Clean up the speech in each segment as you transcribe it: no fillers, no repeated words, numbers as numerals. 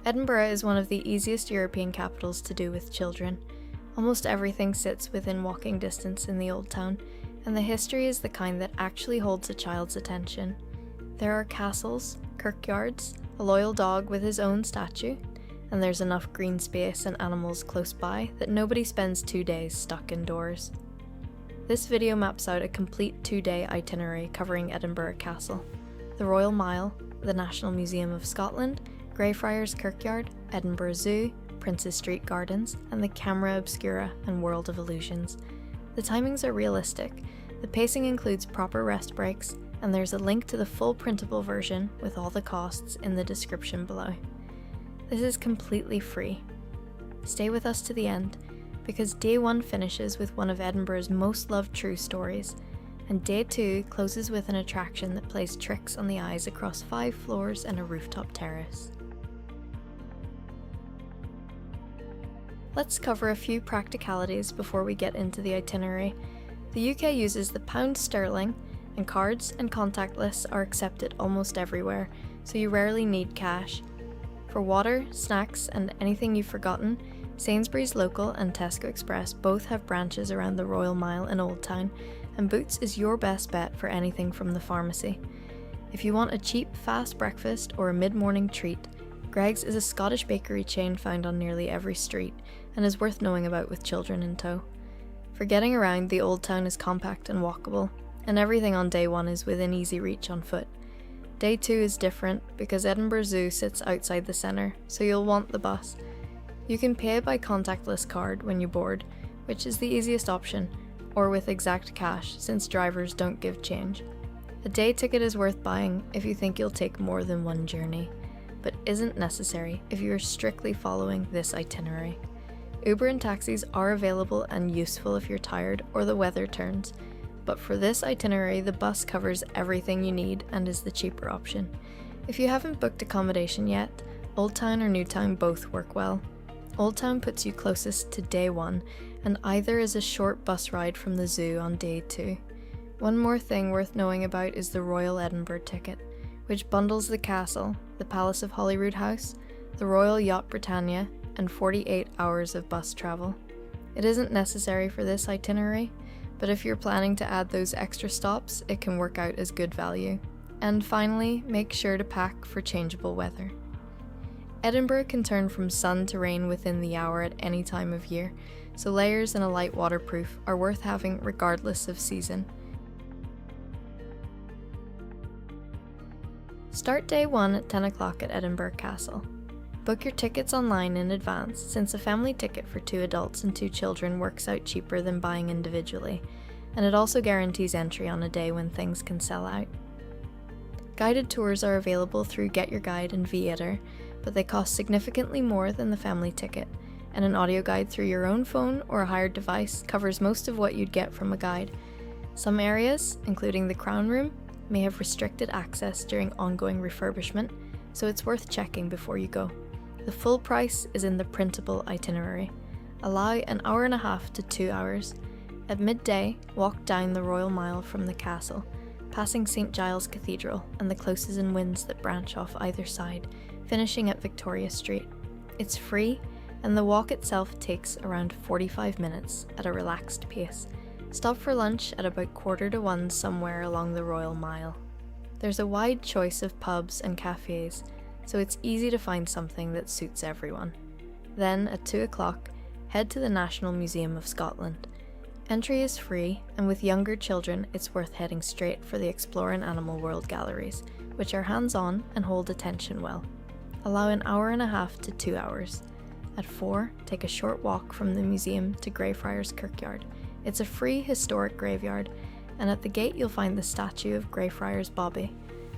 Edinburgh is one of the easiest European capitals to do with children. Almost everything sits within walking distance in the Old Town, and the history is the kind that actually holds a child's attention. There are castles, kirkyards, a loyal dog with his own statue, and there's enough green space and animals close by that nobody spends 2 days stuck indoors. This video maps out a complete 2-day itinerary covering Edinburgh Castle, the Royal Mile, the National Museum of Scotland, Greyfriars Kirkyard, Edinburgh Zoo, Princes Street Gardens, and the Camera Obscura and World of Illusions. The timings are realistic, the pacing includes proper rest breaks, and there's a link to the full printable version with all the costs in the description below. This is completely free. Stay with us to the end, because Day 1 finishes with one of Edinburgh's most loved true stories, and Day 2 closes with an attraction that plays tricks on the eyes across 5 floors and a rooftop terrace. Let's cover a few practicalities before we get into the itinerary. The UK uses the pound sterling, and cards and contactless are accepted almost everywhere, so you rarely need cash. For water, snacks, and anything you've forgotten, Sainsbury's Local and Tesco Express both have branches around the Royal Mile in Old Town, and Boots is your best bet for anything from the pharmacy. If you want a cheap, fast breakfast or a mid-morning treat, Greggs is a Scottish bakery chain found on nearly every street, and is worth knowing about with children in tow. For getting around, the Old Town is compact and walkable, and everything on Day 1 is within easy reach on foot. Day 2 is different because Edinburgh Zoo sits outside the centre, so you'll want the bus. You can pay by contactless card when you board, which is the easiest option, or with exact cash since drivers don't give change. A day ticket is worth buying if you think you'll take more than one journey, but isn't necessary if you are strictly following this itinerary. Uber and taxis are available and useful if you're tired or the weather turns, but for this itinerary the bus covers everything you need and is the cheaper option. If you haven't booked accommodation yet, Old Town or New Town both work well. Old Town puts you closest to Day 1, and either is a short bus ride from the zoo on Day 2. One more thing worth knowing about is the Royal Edinburgh ticket, which bundles the castle, the Palace of Holyrood House, the Royal Yacht Britannia, and 48 hours of bus travel. It isn't necessary for this itinerary, but if you're planning to add those extra stops, it can work out as good value. And finally, make sure to pack for changeable weather. Edinburgh can turn from sun to rain within the hour at any time of year, so layers and a light waterproof are worth having regardless of season. Start Day 1 at 10 o'clock at Edinburgh Castle. Book your tickets online in advance, since a family ticket for 2 adults and 2 children works out cheaper than buying individually, and it also guarantees entry on a day when things can sell out. Guided tours are available through GetYourGuide and Viator, but they cost significantly more than the family ticket, and an audio guide through your own phone or a hired device covers most of what you'd get from a guide. Some areas, including the Crown Room, may have restricted access during ongoing refurbishment, so it's worth checking before you go. The full price is in the printable itinerary. Allow an hour and a half to 2 hours. At midday, walk down the Royal Mile from the castle, passing St Giles Cathedral and the closes and wynds that branch off either side, finishing at Victoria Street. It's free, and the walk itself takes around 45 minutes at a relaxed pace. Stop for lunch at about 1:45 somewhere along the Royal Mile. There's a wide choice of pubs and cafes, so it's easy to find something that suits everyone. Then, at 2 o'clock, head to the National Museum of Scotland. Entry is free, and with younger children it's worth heading straight for the Explore and Animal World galleries, which are hands-on and hold attention well. Allow an hour and a half to 2 hours. At 4, take a short walk from the museum to Greyfriars Kirkyard. It's a free historic graveyard, and at the gate you'll find the statue of Greyfriars Bobby,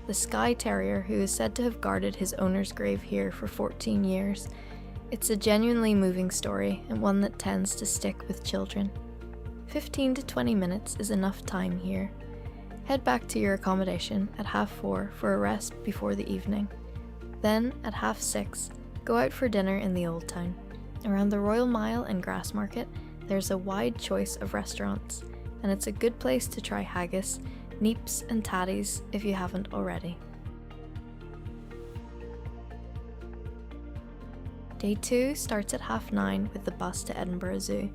the Skye Terrier who is said to have guarded his owner's grave here for 14 years. It's a genuinely moving story, and one that tends to stick with children. 15 to 20 minutes is enough time here. Head back to your accommodation at 4:30 for a rest before the evening. Then, at 6:30, go out for dinner in the Old Town. Around the Royal Mile and Grassmarket, there's a wide choice of restaurants, and it's a good place to try haggis, neeps and tatties if you haven't already. Day 2 starts at 9:30 with the bus to Edinburgh Zoo.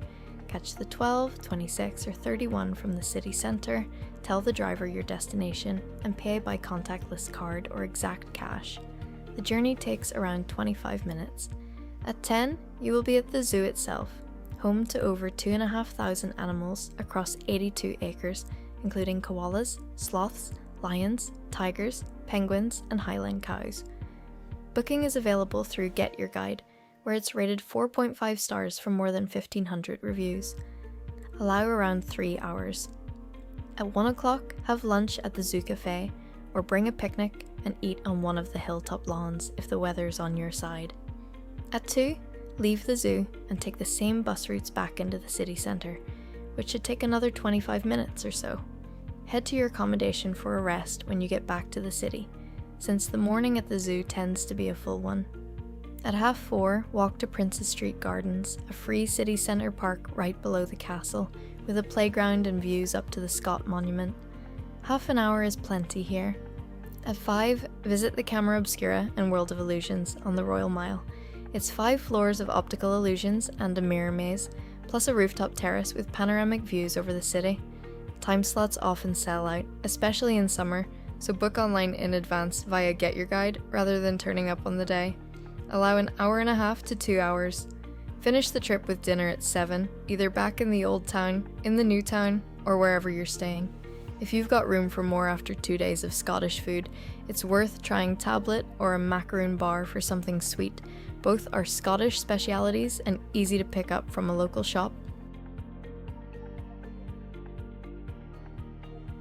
Catch the 12, 26 or 31 from the city centre, tell the driver your destination and pay by contactless card or exact cash. The journey takes around 25 minutes. At 10, you will be at the zoo itself, home to over 2,500 animals across 82 acres, including koalas, sloths, lions, tigers, penguins and highland cows. Booking is available through GetYourGuide, where it's rated 4.5 stars from more than 1,500 reviews. Allow around 3 hours. At 1 o'clock, have lunch at the zoo cafe, or bring a picnic and eat on one of the hilltop lawns if the weather's on your side. At 2, leave the zoo and take the same bus routes back into the city centre, which should take another 25 minutes or so. Head to your accommodation for a rest when you get back to the city, since the morning at the zoo tends to be a full one. At 4:30, walk to Princes Street Gardens, a free city centre park right below the castle, with a playground and views up to the Scott Monument. Half an hour is plenty here. At 5, visit the camera Obscura and World of Illusions on the Royal Mile. It's 5 floors of optical illusions and a mirror maze, plus a rooftop terrace with panoramic views over the city. Time slots often sell out, especially in summer, so book online in advance via GetYourGuide rather than turning up on the day. Allow an hour and a half to 2 hours. Finish the trip with dinner at 7, either back in the old town, in the new town, or wherever you're staying. If you've got room for more after 2 days of Scottish food, it's worth trying tablet or a macaroon bar for something sweet. Both are Scottish specialities and easy to pick up from a local shop.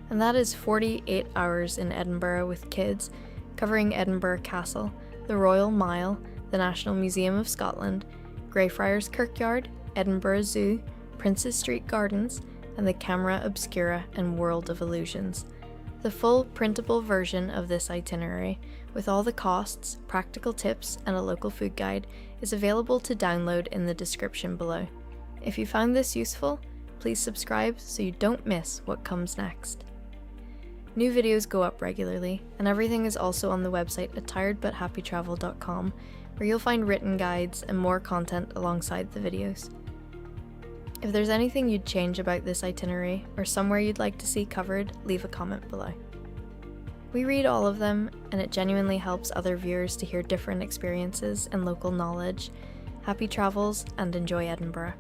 And that is 48 hours in Edinburgh with kids, covering Edinburgh Castle, the Royal Mile, the National Museum of Scotland, Greyfriars Kirkyard, Edinburgh Zoo, Princes Street Gardens, and the camera Obscura and World of Illusions. The full printable version of this itinerary, with all the costs, practical tips, and a local food guide, is available to download in the description below. If you found this useful, please subscribe so you don't miss what comes next. New videos go up regularly, and everything is also on the website at tiredbuthappytravel.com, where you'll find written guides and more content alongside the videos. If there's anything you'd change about this itinerary, or somewhere you'd like to see covered, leave a comment below. We read all of them, and it genuinely helps other viewers to hear different experiences and local knowledge. Happy travels, and enjoy Edinburgh.